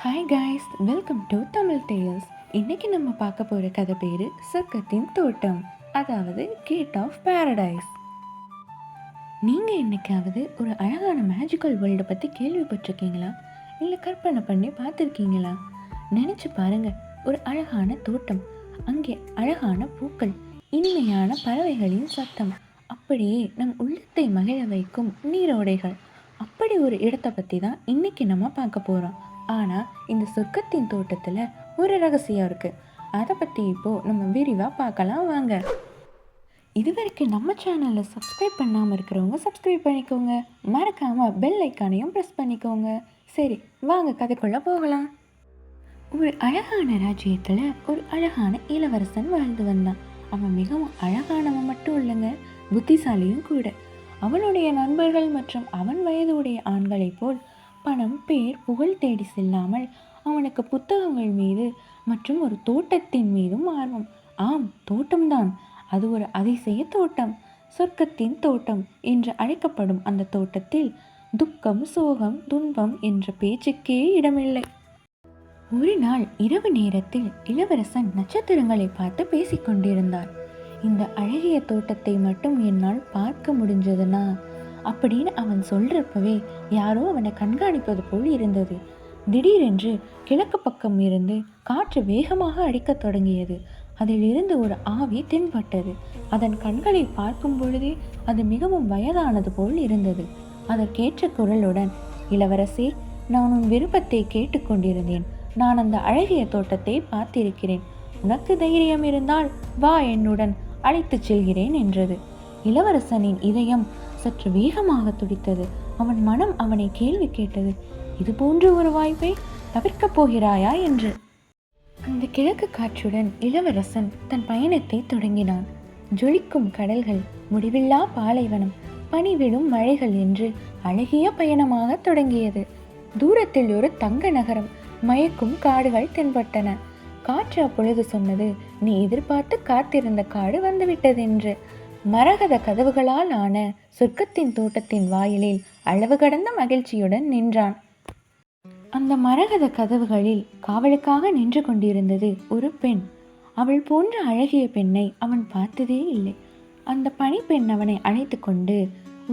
Hi guys, welcome to Tamil tales. இன்றைக்கி நம்ம பார்க்க போகிற கதை பேர் சொர்க்கத்தின் தோட்டம், அதாவது கேட் ஆஃப் பேரடைஸ். நீங்கள் என்னைக்காவது ஒரு அழகான மேஜிக்கல் வேர்ல்டை பற்றி கேள்விப்பட்டிருக்கீங்களா? இல்லை கற்பனை பண்ணி பார்த்துருக்கீங்களா? நினச்சி பாருங்கள், ஒரு அழகான தோட்டம், அங்கே அழகான பூக்கள், இனிமையான பறவைகளின் சத்தம், அப்படியே நம் உள்ளத்தை மகிழ வைக்கும் நீரோடைகள். அப்படி ஒரு இடத்தை பற்றி தான் இன்றைக்கி நம்ம பார்க்க போகிறோம். ஆனால் இந்த சொர்க்கத்தின் தோட்டத்தில் ஒரு ரகசியம் இருக்குது. அதை பற்றி இப்போது நம்ம விரிவாக பார்க்கலாம் வாங்க. இதுவரைக்கும் நம்ம சேனலை சப்ஸ்கிரைப் பண்ணாமல் இருக்கிறவங்க சப்ஸ்கிரைப் பண்ணிக்கோங்க, மறக்காமல் பெல் ஐக்கானையும் ப்ரெஸ் பண்ணிக்கோங்க. சரி வாங்க கதைக்குள்ளே போகலாம். ஒரு அழகான ராஜ்யத்தில் ஒரு அழகான இளவரசன் வாழ்ந்து வந்தான். அவன் மிகவும் அழகானவன் மட்டும் இல்லைங்க, புத்திசாலியும் கூட. அவனுடைய நண்பர்கள் மற்றும் அவன் வயதுடைய ஆண்களைப் போல் பணம், பேர், புகழ் தேடி செல்லாமல் அவனுக்கு புத்தகங்கள் மீது மற்றும் ஒரு தோட்டத்தின் மீதும் ஆர்வம். ஆம், தோட்டம்தான். அது ஒரு அதிசய தோட்டம், சொர்க்கத்தின் தோட்டம் என்று அழைக்கப்படும் அந்த தோட்டத்தில் துக்கம், சோகம், துன்பம் என்ற பேச்சுக்கே இடமில்லை. ஒரு நாள் இரவு நேரத்தில் இளவரசன் நட்சத்திரங்களை பார்த்து பேசிக்கொண்டிருந்தார். இந்த அழகிய தோட்டத்தை மட்டும் என்னால் பார்க்க முடிஞ்சதுன்னா அப்படின்னு அவன் சொல்றப்பவே யாரோ அவனை கண்காணிப்பது போல் இருந்தது. திடீரென்று கிழக்கு பக்கம் இருந்து காற்று வேகமாக அடிக்கத் தொடங்கியது. அதில் இருந்து ஒரு ஆவி தென்பட்டது. அதன் கண்களை பார்க்கும் பொழுதே அது மிகவும் வயதானது போல் இருந்தது. அதற்கேற்ற குரலுடன், இளவரசே, நான் உன் விருப்பத்தை கேட்டுக்கொண்டிருந்தேன். நான் அந்த அழகிய தோட்டத்தை பார்த்திருக்கிறேன். உனக்கு தைரியம் இருந்தால் வா, என்னுடன் அழைத்துச் செல்கிறேன் என்றது. இளவரசனின் இதயம் சற்று வேகமாக துடித்தது. அவன் மனம் அவனை கேள்வி கேட்டது, இது போன்ற ஒரு வாய்ப்பை தவிர்க்கப் போகிறாயா என்று. அந்த கிழக்கு காற்றுடன் இளவரசன் தன் பயணத்தை தொடங்கினான். ஜொலிக்கும் கடல்கள், முடிவில்லா பாலைவனம், பனி விழும் மழைகள் என்று அழகிய பயணமாக தொடங்கியது. தூரத்தில் ஒரு தங்க நகரம், மயக்கும் காடுகள் தென்பட்டன. காற்று அப்பொழுது சொன்னது, நீ எதிர்பார்த்து காத்திருந்த காடு வந்துவிட்டதென்று. மரகத கதவுகளால் ஆன சொர்க்கத்தின் தோட்டத்தின் வாயிலில் அளவு கடந்த மகிழ்ச்சியுடன் நின்றான். அந்த மரகத கதவுகளில் காவலுக்காக நின்று கொண்டிருந்தது ஒரு பெண். அவள் போன்ற அழகிய பெண்ணை அவன் பார்த்ததே இல்லை. அந்த பணிப்பெண் அவனை அழைத்து கொண்டு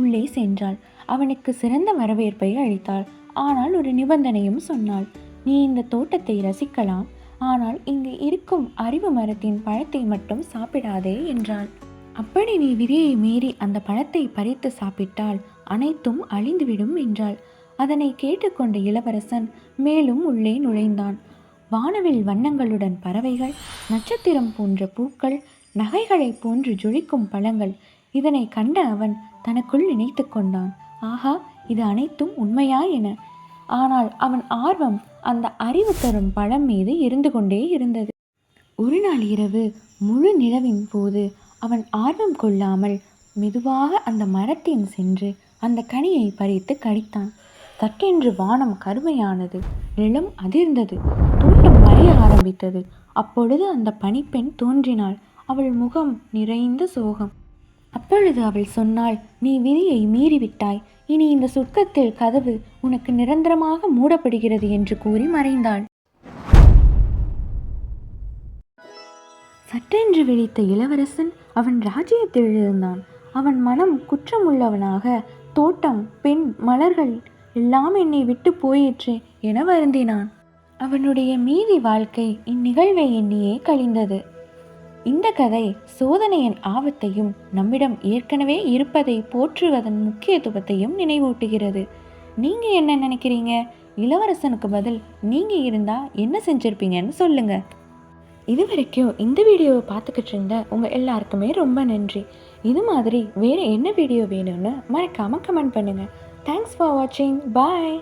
உள்ளே சென்றாள். அவனுக்கு சிறந்த வரவேற்பை அளித்தாள். ஆனால் ஒரு நிபந்தனையும் சொன்னாள். நீ இந்த தோட்டத்தை ரசிக்கலாம், ஆனால் இங்கு இருக்கும் அறிவு மரத்தின் பழத்தை மட்டும் சாப்பிடாதே என்றாள். அப்படி நீ விதியை மீறி அந்த பழத்தை பறித்து சாப்பிட்டால் அனைத்தும் அழிந்துவிடும் என்றாள். அதனை கேட்டுக்கொண்ட இளவரசன் மேலும் உள்ளே நுழைந்தான். வானவில் வண்ணங்களுடன் பறவைகள், நட்சத்திரம் போன்ற பூக்கள், நகைகளை போன்று ஜொலிக்கும் பழங்கள், இதனை கண்ட அவன் தனக்குள் நினைத்து கொண்டான், ஆஹா, இது அனைத்தும் உண்மையா என. ஆனால் அவன் ஆர்வம் அந்த அறிவு தரும் பழம் மீது இருந்து கொண்டே இருந்தது. ஒரு நாள் இரவு முழு நிலவின் போது அவன் ஆர்வம் கொள்ளாமல் மெதுவாக அந்த மரத்தின் சென்று அந்த கனியை பறித்து கடித்தான். சட்டென்று வானம் கருமையானது, நிலம் அதிர்ந்தது, தோட்டம் மறைய ஆரம்பித்தது. அப்பொழுது அந்த பணிப்பெண் தோன்றினாள். அவள் முகம் நிறைந்த சோகம். அப்பொழுது அவள் சொன்னாள், நீ விதியை மீறிவிட்டாய். இனி இந்த சொர்க்கத்தில் கதவு உனக்கு நிரந்தரமாக மூடப்படுகிறது என்று கூறி மறைந்தாள். சட்டென்று விழித்த இளவரசன் அவன் ராஜ்யத்தில் இருந்தான். அவன் மனம் குற்றமுள்ளவனாக, தோட்டம், பெண், மலர்கள் எல்லாம் என்னை விட்டு போயிற்றே என வருந்தினான். அவனுடைய மீதி வாழ்க்கை இந்நிகழ்வை எண்ணியே கழிந்தது. இந்த கதை சோதனையின் ஆபத்தையும் நம்மிடம் ஏற்கனவே இருப்பதை போற்றுவதன் முக்கியத்துவத்தையும் நினைவூட்டுகிறது. நீங்கள் என்ன நினைக்கிறீங்க? இளவரசனுக்கு பதில் நீங்கள் இருந்தால் என்ன செஞ்சுருப்பீங்கன்னு சொல்லுங்கள். இது வரைக்கும் இந்த வீடியோவை பார்த்துக்கிட்டு இருந்த உங்கள் எல்லாருக்குமே ரொம்ப நன்றி. இது மாதிரி வேறு என்ன வீடியோ வேணும்னு மறக்காமல் கமெண்ட் பண்ணுங்கள். தேங்க்ஸ் ஃபார் வாட்சிங். பாய்.